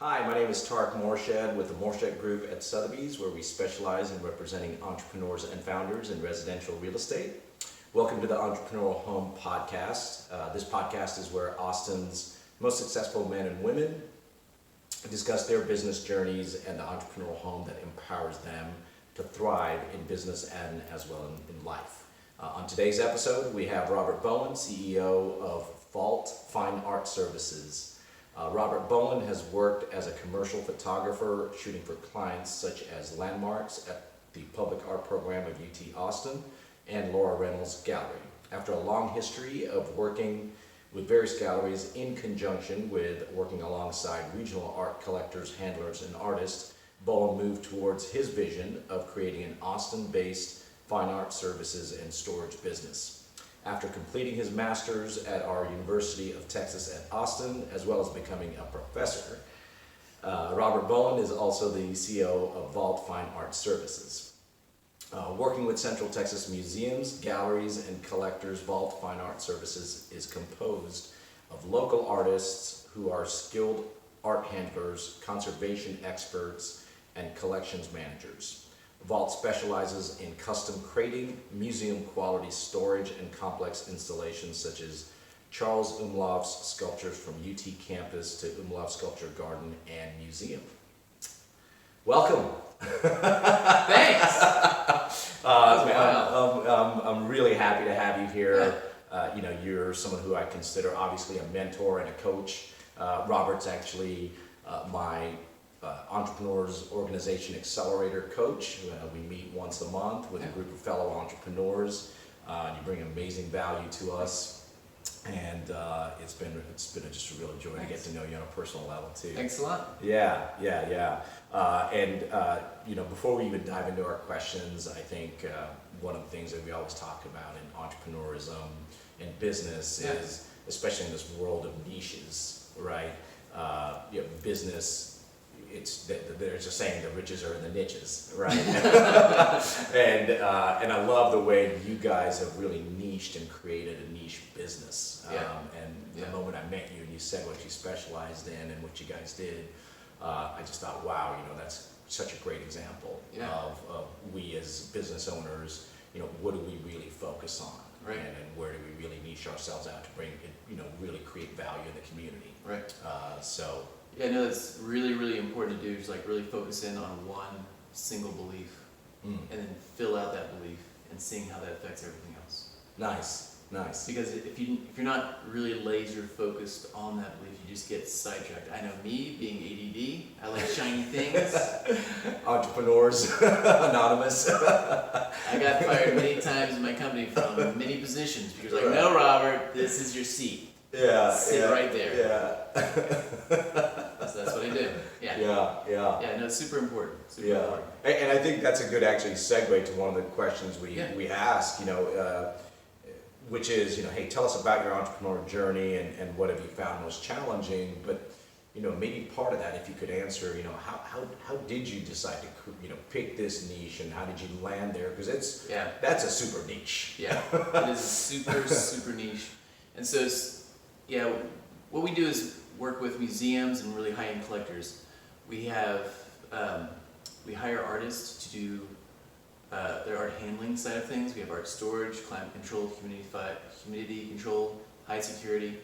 Hi, my name is Tarek Morshed with the Morshed Group at Sothebys, where we specialize in representing entrepreneurs and founders in residential real estate. Welcome to the Entrepreneurial Home Podcast. This podcast is where Austin's most successful men and women discuss their business journeys and the entrepreneurial home that empowers them to thrive in business and as well in life. On today's episode, we have Robert Boland, CEO of Vault Fine Art Services. Robert Boland has worked as a commercial photographer, shooting for clients such as Landmarks at the Public Art Program of UT Austin and Lora Reynolds Gallery. After a long history of working with various galleries in conjunction with working alongside regional art collectors, handlers, and artists, Boland moved towards his vision of creating an Austin-based fine art services and storage business. After completing his master's at our University of Texas at Austin, as well as becoming a professor, Robert Boland is also the CEO of Vault Fine Art Services. Working with Central Texas museums, galleries, and collectors, Vault Fine Art Services is composed of local artists who are skilled art handlers, conservation experts, and collections managers. Vault specializes in custom crating, museum quality storage, and complex installations such as Charles Umlauf's sculptures from UT campus to Umlauf Sculpture Garden and Museum. Welcome. Thanks. I'm really happy to have you here. You're someone who I consider obviously a mentor and a coach. Robert's actually my Entrepreneurs Organization Accelerator Coach. We meet once a month with a group of fellow entrepreneurs. You bring amazing value to us, and it's been just a real joy to get to know you on a personal level too. Thanks a lot. Yeah. Before we even dive into our questions, I think one of the things that we always talk about in entrepreneurism and business is, especially in this world of niches, right? Business. There's a saying, the riches are in the niches, right? and I love the way you guys have really niched and created a niche business. The moment I met you and you said what you specialized in and what you guys did, I just thought, wow, that's such a great example of we as business owners, what do we really focus on? Right. And where do we really niche ourselves out to bring it, really create value in the community? Right. Yeah, no, it's really, really important to do is like really focus in on one single belief and then fill out that belief and seeing how that affects everything else. Nice. Because if you're not really laser focused on that belief, you just get sidetracked. I know me, being ADD, I like shiny things. Entrepreneurs Anonymous. I got fired many times in my company from many positions because like, no, Robert, this is your seat. Sit right there. So that's what I do. Yeah, no, it's super important. Important. And I think that's a good actually segue to one of the questions we ask, which is, hey, tell us about your entrepreneurial journey and what have you found most challenging, but maybe part of that, if you could answer, how did you decide to pick this niche and how did you land there? Because that's a super niche. Yeah, it is super niche. And so what we do is work with museums and really high-end collectors. We have we hire artists to do their art handling side of things. We have art storage, climate control, humidity control, high security.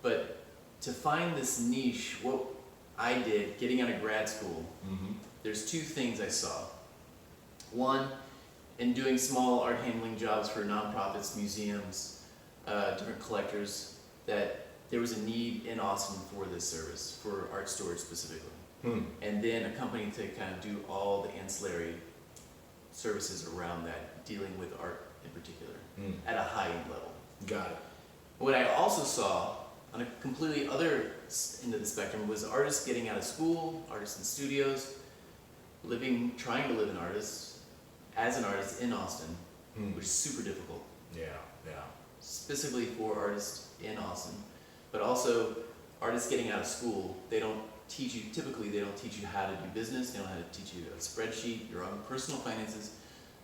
But to find this niche, what I did getting out of grad school, there's two things I saw. One, in doing small art handling jobs for nonprofits, museums, different collectors, that there was a need in Austin for this service, for art storage specifically. And then a company to kind of do all the ancillary services around that, dealing with art in particular, at a high-end level. Got it. What I also saw on a completely other end of the spectrum was artists getting out of school, artists in studios, trying to live as an artist in Austin, which is super difficult. Yeah. Specifically for artists in Austin, but also artists getting out of school, they don't teach you how to do business, they don't know how to teach you a spreadsheet, your own personal finances,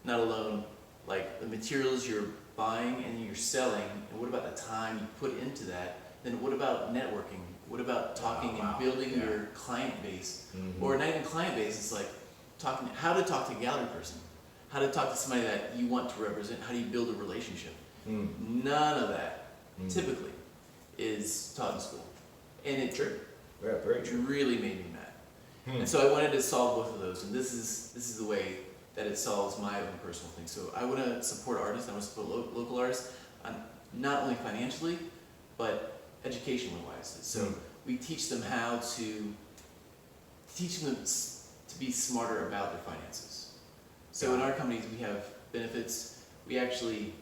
not alone like the materials you're buying and you're selling, and what about the time you put into that, then what about networking What about talking and building your client base? Or not even client base, it's like how to talk to a gallery person, how to talk to somebody that you want to represent, how do you build a relationship? None of that typically is taught in school. And it very true. really made me mad. And so I wanted to solve both of those, and this is the way that it solves my own personal thing. So I want to support artists, I want to support local artists, not only financially, but educationally wise. So we teach them to be smarter about their finances. So in our companies we have benefits. We actually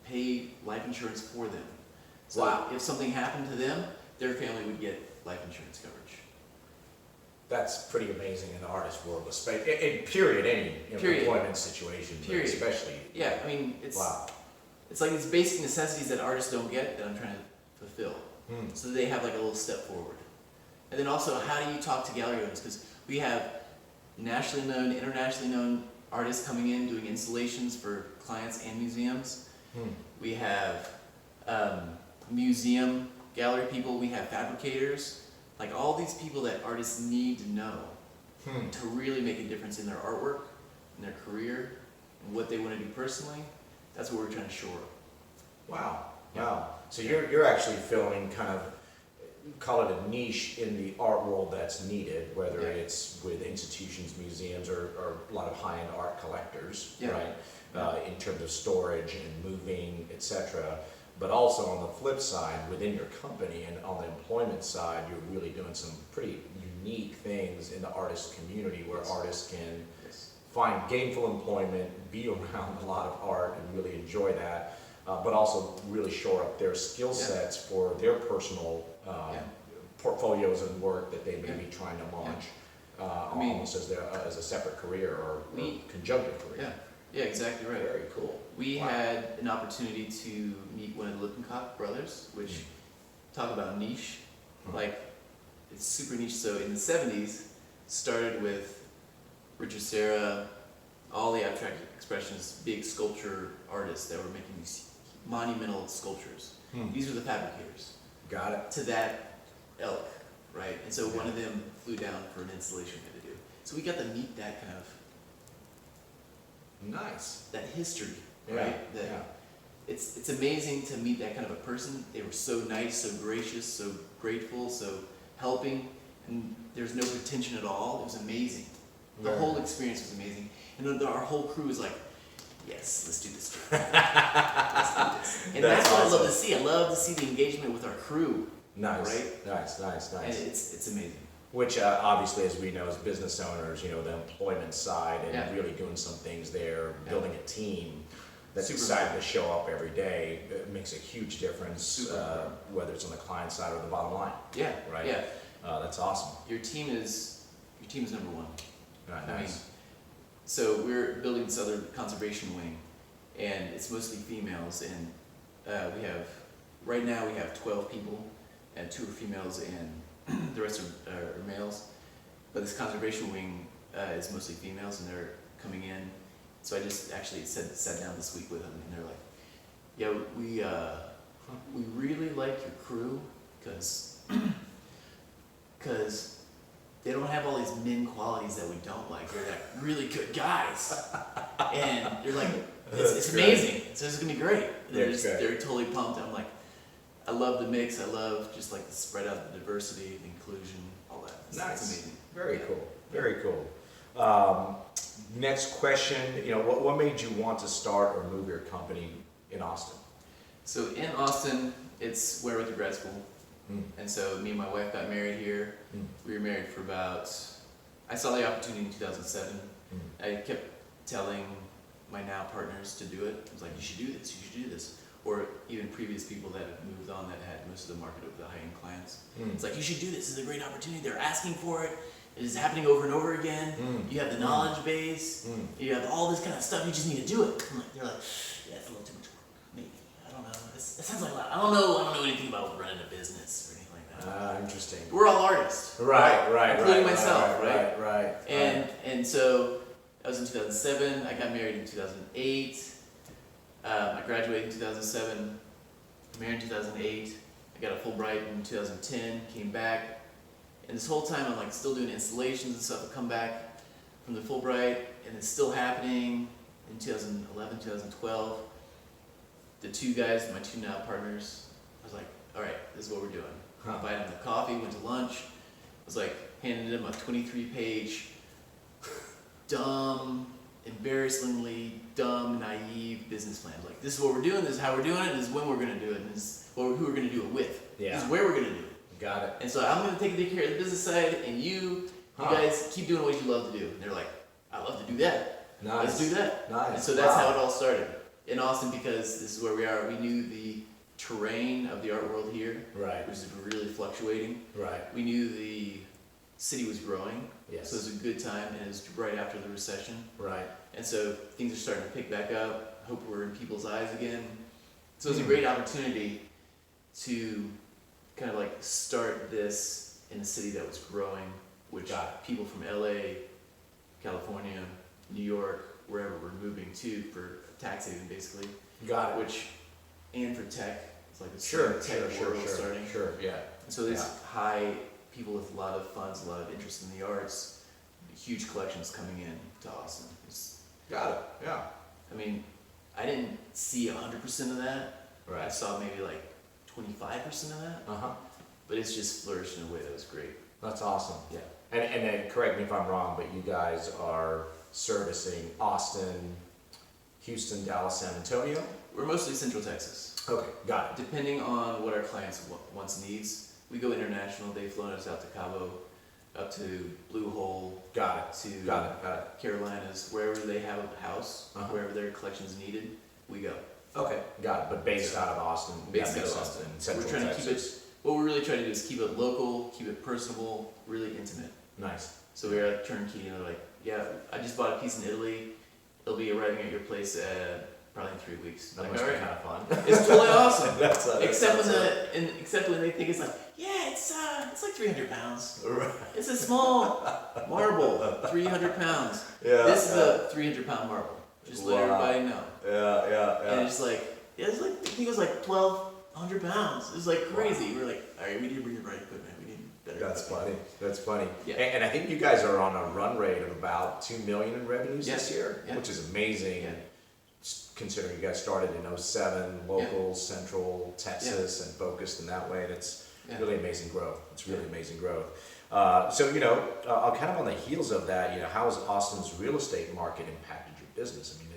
pay life insurance for them. So if something happened to them, their family would get life insurance coverage. That's pretty amazing in the artist world, especially in period, any employment situation, but especially. Yeah, I mean, it's like these basic necessities that artists don't get that I'm trying to fulfill. So they have like a little step forward. And then also, how do you talk to gallery owners? Because we have nationally known, internationally known artists coming in doing installations for clients and museums. We have museum gallery people. We have fabricators. Like all these people that artists need to know to really make a difference in their artwork, in their career, and what they want to do personally. That's what we're trying to shore up. Wow. So you're actually filling kind of, call it a niche in the art world that's needed, whether it's with institutions, museums, or a lot of high-end art collectors, right? In terms of storage and moving, etc. But also on the flip side, within your company and on the employment side, you're really doing some pretty unique things in the artist community where artists can find gainful employment, be around a lot of art and really enjoy that, but also really shore up their skill sets for their personal portfolios and work that they may be trying to launch almost as a separate career or conjunctive career. Yeah, exactly right. Very cool. We had an opportunity to meet one of the Lippincott brothers, which talk about niche. Like, it's super niche. So in the 70s, started with Richard Serra, all the abstract expressionists, big sculpture artists that were making these monumental sculptures. These were the fabricators. Got it. To that ilk, right? And so one of them flew down for an installation we had to do. So we got to meet that kind of that history, right? It's amazing to meet that kind of a person. They were so nice, so gracious, so grateful, so helping, and there's no pretension at all. It was amazing. The whole experience was amazing, and our whole crew was like, "Yes, let's do this. Let's do this." And that's what I love to see. I love to see the engagement with our crew. Nice, right? Nice. And it's amazing. Which obviously, as we know, as business owners, the employment side and really doing some things there, building a team that's excited to show up every day, it makes a huge difference, whether it's on the client side or the bottom line. Yeah. Right. Yeah. That's awesome. Your team is number one. Right, I nice. mean, so we're building this other conservation wing, and it's mostly females, and right now we have 12 people, and 2 are females, and the rest are males. But this conservation wing is mostly females, and they're coming in. So I just actually sat down this week with them, and they're like, "Yeah, we really like your crew, because they don't have all these men qualities that we don't like. They're like really good guys, and they're like, it's amazing. So it's gonna be great." They're totally pumped. I'm like, I love the mix. I love just like the spread out, the diversity, the inclusion, all that. It's amazing. Very cool. Very cool. Next question. What made you want to start or move your company in Austin? So in Austin, it's where I went to grad school. And so me and my wife got married here. We were married for I saw the opportunity in 2007. I kept telling my now partners to do it. I was like, you should do this. Or even previous people that have moved on that had most of the market of the high-end clients. It's like, you should do this. This is a great opportunity. They're asking for it. It is happening over and over again. You have the knowledge base. You have all this kind of stuff. You just need to do it. They're like, yeah, it's a little too much work. Maybe. I don't know. That sounds like a lot. I don't know anything about running a business or anything like that. Interesting. We're all artists. Right. Including myself, right? Right. And so that was in 2007. I got married in 2008. I graduated in 2007, married in 2008, I got a Fulbright in 2010, came back, and this whole time I'm like still doing installations and stuff. I come back from the Fulbright, and it's still happening in 2011, 2012. The two guys, my two now partners, I was like, all right, this is what we're doing. Invited them to coffee, went to lunch. I was like, handed them a 23-page, dumb, embarrassingly dumb, naive business plan. Like, this is what we're doing, this is how we're doing it, this is when we're going to do it, and this is who we're going to do it with. Yeah. This is where we're going to do it. Got it. And so I'm going to take care of the business side, and you guys keep doing what you love to do. And they're like, I love to do that. Nice. Let's do that. Nice. And so that's how it all started. In Austin, because this is where we are, we knew the terrain of the art world here, Right. which is really fluctuating. Right. We knew the city was growing, Yes. so it was a good time, and it was right after the recession. Right. And so things are starting to pick back up. Hope we're in people's eyes again. So it was a great opportunity to kind of like start this in a city that was growing, which people from LA, California, New York, wherever we're moving to for tax haven basically. Got it. Which, and for tech, it's like a tech world starting. Sure, yeah. And so there's high people with a lot of funds, a lot of interest in the arts, huge collections coming in to Austin. Got it, yeah. I mean, I didn't see 100% of that. I Right. saw maybe like 25% of that, Uh-huh. but it's just flourished in a way that was great. That's awesome. Yeah. And then correct me if I'm wrong, but you guys are servicing Austin, Houston, Dallas, San Antonio? We're mostly Central Texas. Okay, got it. Depending on what our clients wants needs, we go international. They've flown us out to Cabo, up to Blue Hole, Got it. to Got it. Carolinas, wherever they have a house, Uh-huh. wherever their collection's needed, we go. Okay, got it. But based out of Austin. Based that makes out of sense, Austin. in Central We're trying to Texas. what we're really trying to do is keep it local, keep it personable, really intimate. Nice. So we're like turnkey, and they're like, yeah, I just bought a piece in Italy. It'll be arriving at your place probably in 3 weeks. That Like, must all be right. kind of fun. It's totally awesome. That's Except when they think it's like, yeah, it's like 300 pounds. Right. It's a small marble, 300 pounds. Yeah. This is a 300-pound marble. Just to let everybody know. Yeah. And it's like, I think it was like 1,200 pounds. It was like crazy. We're like, all right, we need to bring the right equipment. We need better. That's equipment. funny. That's funny. Yeah. And I think you guys are on a run rate of about $2 million in revenues Yeah. this year, Yeah. which is amazing. Yeah. Considering you guys started in 2007, local, Central Texas, and focused in that way, and it's really amazing growth. It's really amazing growth. So kind of on the heels of that, how has Austin's real estate market impacted your business? I mean,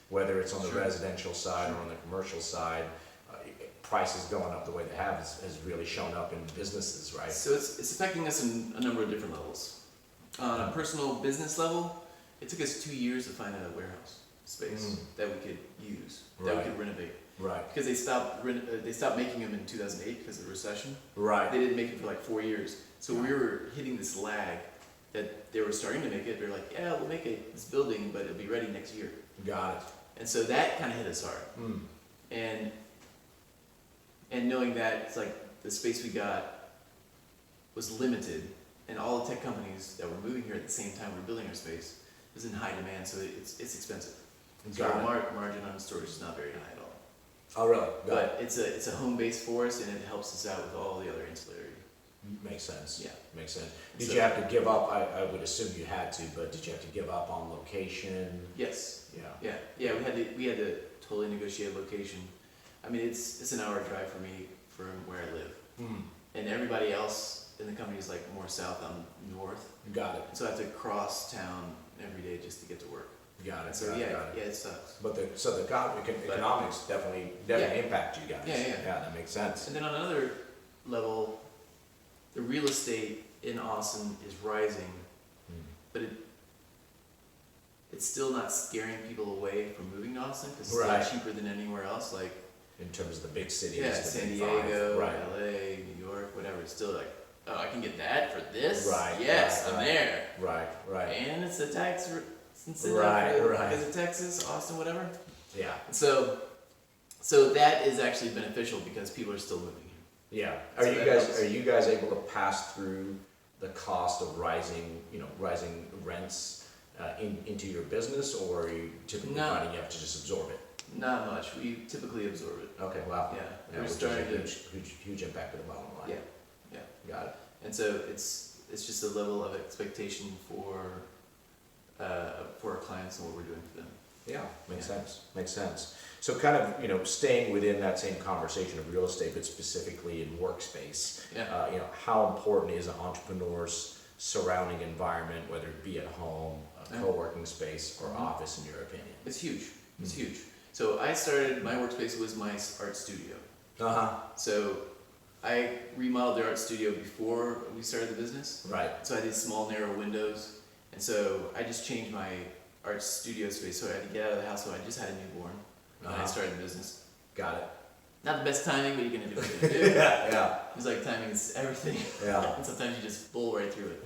whether it's on the residential side or on the commercial side, prices going up the way they have has really shown up in businesses, right? So it's affecting us in a number of different levels. On a personal business level, it took us 2 years to find a warehouse space that we could use, that we could renovate. Right. Because they stopped making them in 2008 because of the recession. Right. They didn't make it for like 4 years. So we were hitting this lag that they were starting to make it. They're like, yeah, we'll make this building, but it'll be ready next year. Got it. And so that kind of hit us hard. And knowing that it's like the space we got was limited, and all the tech companies that were moving here at the same time we were building our space was in high demand, so it's expensive. So our margin on storage is not very high at all. Oh, really? But it's a home base for us, and it helps us out with all the other ancillary. Makes sense. Yeah. Makes sense. Did you have to give up? I would assume you had to, but did you have to give up on location? Yes. Yeah. Yeah. We had to totally negotiate a location. I mean, it's an hour drive for me from where I live, and everybody else in the company is like more south. I'm north. Got it. So I have to cross town every day just to get to work. Got it. So got yeah, it. it sucks. But the economics definitely impact you guys. Yeah. Yeah, that makes sense. And then on another level, the real estate in Austin is rising, but it's still not scaring people away from moving to Austin because it's Right. still cheaper than anywhere else. Like In terms of the big cities, yeah, the San big Diego, five. Right. LA, New York, whatever. It's still like, oh, I can get that for this. Right, Yes, right, I'm right. there. Right. And it's a tax incentive Right. because of Texas, Austin, whatever. Yeah. So that is actually beneficial because people are still moving here. Yeah. So that helps. Are you guys able to pass through the cost of rising rents into your business, or are you typically No. finding you have to just absorb it? Not much. We typically absorb it. Okay, wow. Yeah, Yeah, we're which starting to. is a huge impact to the bottom line. Yeah. Got it. And so it's just a level of expectation for our clients and what we're doing for them. Yeah, makes sense. So kind of, staying within that same conversation of real estate, but specifically in workspace, Yeah. how important is an entrepreneur's surrounding environment, whether it be at home, a co-working space, or office, in your opinion? It's huge. It's huge. So I started, my workspace was my art studio. So I remodeled the art studio before we started the business. Right. So I did small, narrow windows. And so I just changed my art studio space. So I had to get out of the house. So I just had a newborn when I started the business. Got it. Not the best timing, but you're going to do what you're going to do. Yeah. It's like timing is everything. Yeah. And sometimes you just bull right through it.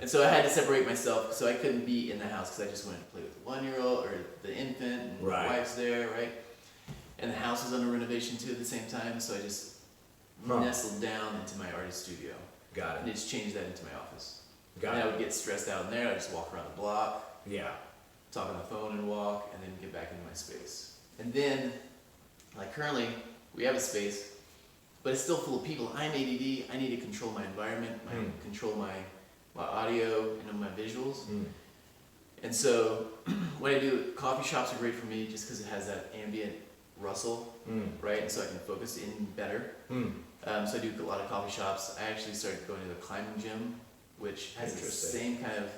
And so I had to separate myself. So I couldn't be in the house because I just went to play with the 1-year-old or the infant. And Right. my wife's there, right? And the house was under renovation too at the same time. So I just nestled down into my artist studio. Got And it. just changed that into my office. Got And I it. would get stressed out in there. I'd just walk around the block, Yeah. talk on the phone and walk, and then get back into my space. And then, like currently, we have a space, but it's still full of people. I'm ADD. I need to control my environment, control my audio and my visuals. And so, what I do, coffee shops are great for me just because it has that ambient rustle, right? And so I can focus in better. So I do a lot of coffee shops. I actually started going to the climbing gym, which has the same kind of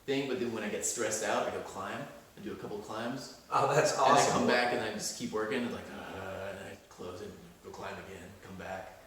thing, but then when I get stressed out, I go climb. I do a couple climbs. Oh, that's awesome. And I come back and I just keep working, and and I close it, go climb again, come back,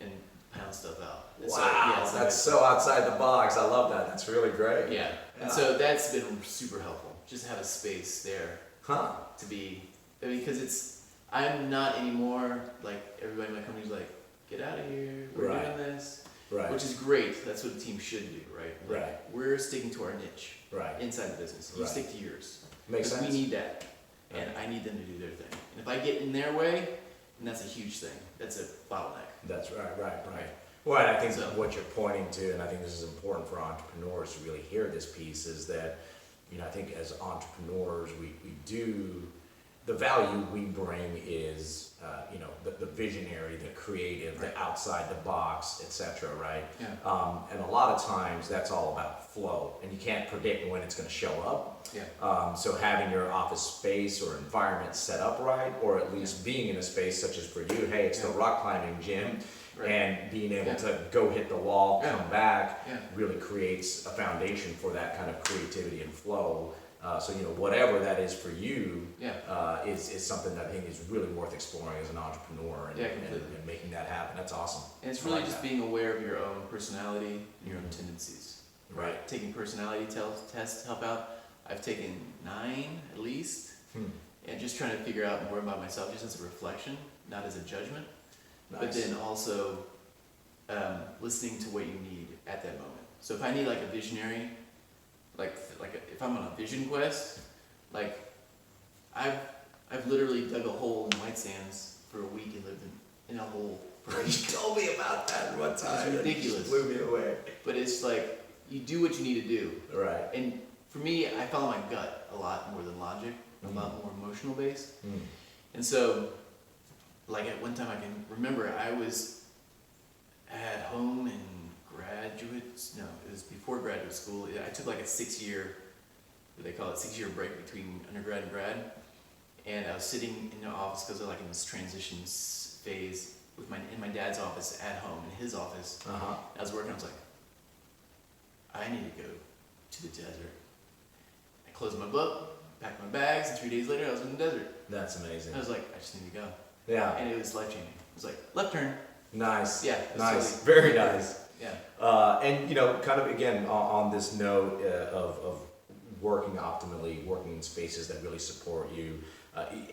and pound stuff out. And Wow, so that's so outside the box. I love that. That's really great. Yeah. And so that's been super helpful. Just have a space there to be, because I'm not anymore like everybody in my company's like, get out of here, we're doing this. Right. Which is great. That's what a team should do, right? Like, Right. We're sticking to our niche Right. inside the business. You stick to yours. Makes Because sense. we need that. And I need them to do their thing. And if I get in their way, then that's a huge thing. That's a bottleneck. That's right. Well, and I think So- what you're pointing to, and I think this is important for entrepreneurs to really hear this piece, is that, I think as entrepreneurs, we do, the value we bring is, the visionary, the creative, the outside the box, etc. Right? Yeah. And a lot of times that's all about flow, and you can't predict when it's going to show up. Yeah. So having your office space or environment set up right, or at least being in a space such as for you, hey, it's the rock climbing gym, Right. and being able to go hit the wall, Yeah. come back, Yeah. really creates a foundation for that kind of creativity and flow. So whatever that is for you, is something that I think is really worth exploring as an entrepreneur and, and making that happen. That's awesome. And it's really just being aware of your own personality and your own tendencies. Right. Taking personality tests help out. I've taken 9 at least, and just trying to figure out more about myself just as a reflection, not as a judgment. Nice. But then also listening to what you need at that moment. So if I need like a visionary, like if I'm on a vision quest, like I've literally dug a hole in White Sands for a week and lived in a hole for a You week. told me about that one time. It's ridiculous. It blew me away. But it's like you do what you need to do. Right. And for me, I follow my gut a lot more than logic, a lot more emotional based. And so, like at one time I can remember I was at home in it was before graduate school. I took like a 6-year, what they call it, 6-year break between undergrad and grad. And I was sitting in the office because I was like in this transition phase in my dad's office at home, in his office. I was working, I was like, I need to go to the desert. I closed my book, packed my bags, and 3 days later I was in the desert. That's amazing. I was like, I just need to go. Yeah. And it was life changing. It was like, left turn. Nice. Yeah. It was Nice. totally- Very nice. Yeah. And kind of again on this note of working optimally, working in spaces that really support you.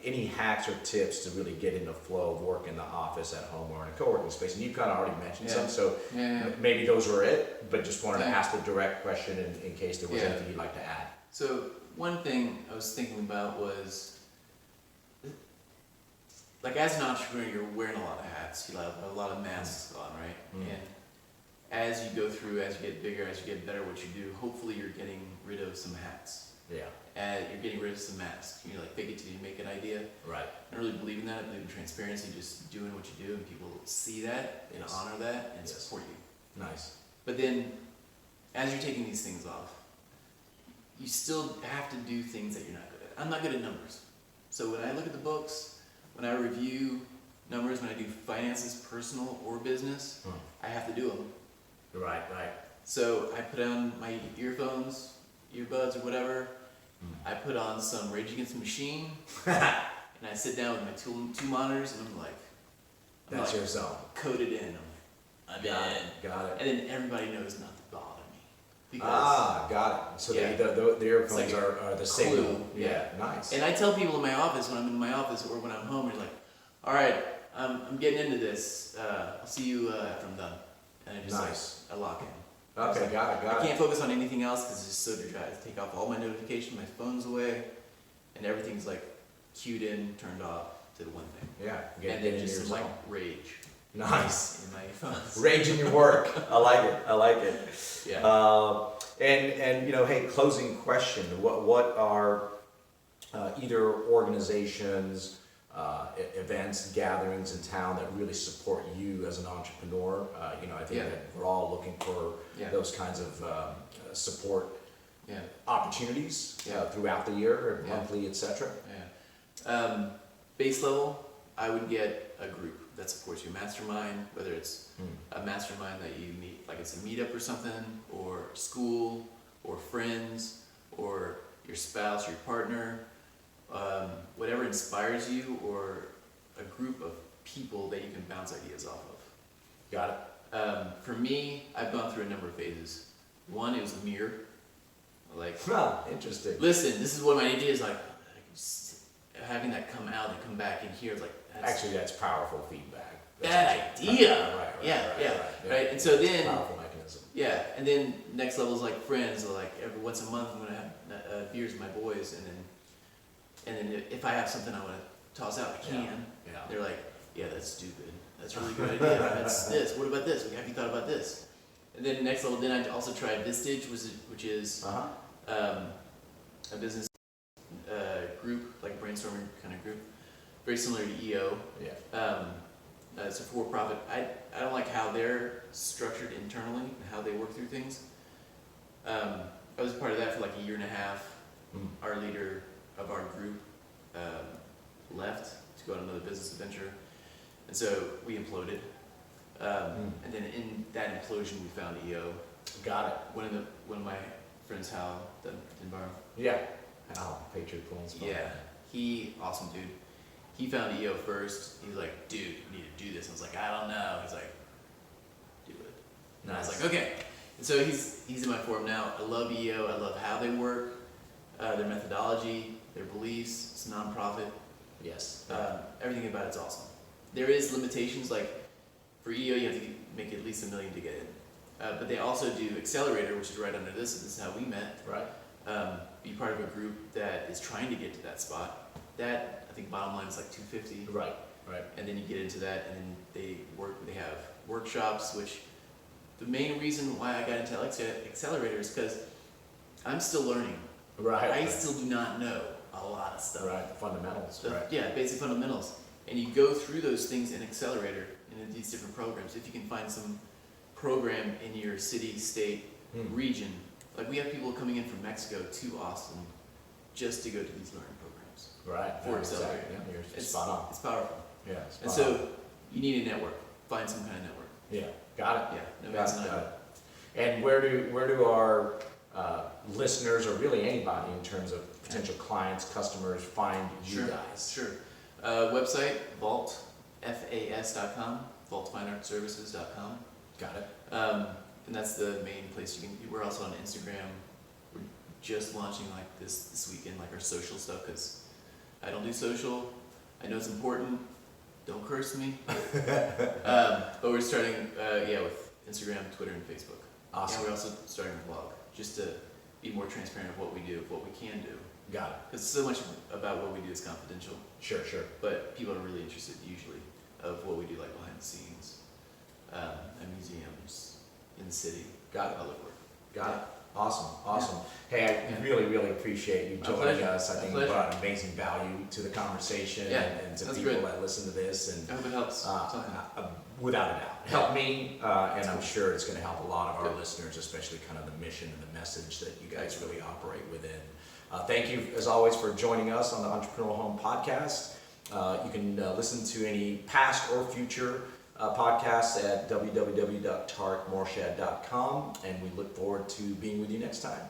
Any hacks or tips to really get in the flow of work in the office, at home, or in a co-working space? And you've kind of already mentioned some, so maybe those were it. But just wanted to ask the direct question in case there was anything you'd like to add. So one thing I was thinking about was, like as an entrepreneur, you're wearing a lot of hats. You have a lot of masks on, right? And as you go through, as you get bigger, as you get better at what you do, hopefully you're getting rid of some hats. Yeah. And you're getting rid of some masks. You're like, fake it till you make an idea. Right. I don't really believe in that. I believe in transparency, just doing what you do, and people see that and honor that and support you. Nice. But then, as you're taking these things off, you still have to do things that you're not good at. I'm not good at numbers. So when I look at the books, when I review numbers, when I do finances, personal or business, I have to do them. Right. So I put on my earphones, earbuds, or whatever. I put on some Rage Against the Machine, and I sit down with my two monitors, and I'm like, That's your zone. Coded in. I'm in. Got it. And then everybody knows not to bother me. Because got it. So Yeah. the earphones It's like are the signal. clue. Yeah, nice. And I tell people in my office, when I'm in my office or when I'm home, they're like, all right, I'm getting into this. I'll see you after I'm done. And I just Nice. I lock in. Okay, got it. I can't focus on anything else because it's just so dry. I take off all my notifications, my phone's away, and everything's like cued in, turned off to the one thing. Yeah, And get then in just your some like zone. rage Nice. in my phones. Rage in your work. I like it. Yeah. And hey, closing question. What are either organizations, events, gatherings in town that really support you as an entrepreneur? I think that we're all looking for those kinds of support opportunities throughout the year, monthly, etc. Yeah. Base level, I would get a group that supports you. Mastermind, whether it's a mastermind that you meet, like it's a meetup or something, or school, or friends, or your spouse, your partner, whatever inspires you, or a group of people that you can bounce ideas off of. Got it. For me, I've gone through a number of phases. One, it was a mirror. Like, Interesting. listen, this is what my idea is like. Having that come out and come back in here, like That's powerful feedback. That idea. Right. And so then, powerful mechanism. Yeah, and then next level is like friends. So like every once a month, I'm gonna have beers with my boys, and then if I have something I want to toss out, I can. Yeah. They're like, yeah, that's stupid. That's a really good idea. That's this. What about this? Have you thought about this? And then next level, then I also tried Vistage, which is a business group, like a brainstorming kind of group, very similar to EO. Yeah. It's a for-profit. I don't like how they're structured internally and how they work through things. I was part of that for like a year and a half. Our leader of our group left to go on another business adventure, and so we imploded. And then in that implosion, we found EO. Got it. One of my friends, Hal Dunbar. Yeah. Patriot Plains. Yeah, awesome dude. He found EO first. He was like, dude, you need to do this. I was like, I don't know. He's like, do it. And I was like, okay. And so he's in my forum now. I love EO. I love how they work, their methodology, their beliefs. It's a nonprofit. Yes. Everything about it's awesome. There is limitations, like for EO, you have to make at least $1 million to get in. But they also do Accelerator, which is right under this. This is how we met. Right. Be part of a group that is trying to get to that spot. That, I think, bottom line is like $250. Right. And then you get into that, and then they have workshops, which the main reason why I got into Accelerator is because I'm still learning. Right. I still do not know a lot of stuff. Right. The fundamentals. So, right. Yeah, basic fundamentals. And you go through those things in Accelerator and in these different programs. If you can find some program in your city, state, region. Like we have people coming in from Mexico to Austin just to go to these learning programs. Right. For Accelerator. Exactly. Yeah, you're spot on. It's powerful. Yeah. And so you need a network. Find some kind of network. Yeah. Got it. Yeah. No man's Got it. And where do our listeners, or really anybody in terms of potential clients, customers, find you guys? Sure. Website, Vault, FAS.com, vaultfineartservices.com. Got it. And that's the main place you can. We're also on Instagram. We're just launching like this weekend, like our social stuff, because I don't do social. I know it's important. Don't curse me. But we're starting, with Instagram, Twitter, and Facebook. Awesome. And we're also starting a blog, just to be more transparent of what we do, of what we can do. Got it. Because so much about what we do is confidential. Sure. But people are really interested, usually, of what we do, like behind the scenes, at museums, in the city. Got it. Public work. Got it. Awesome. Hey, I really appreciate you joining us. I think you brought amazing value to the conversation and to people that listen to this. And I hope it helps. Without a doubt, help me, and I'm sure it's going to help a lot of our listeners, especially kind of the mission and the message that you guys really operate within. Thank you, as always, for joining us on the Entrepreneurial Home Podcast. You can listen to any past or future podcasts at www.tarekmorshed.com, and we look forward to being with you next time.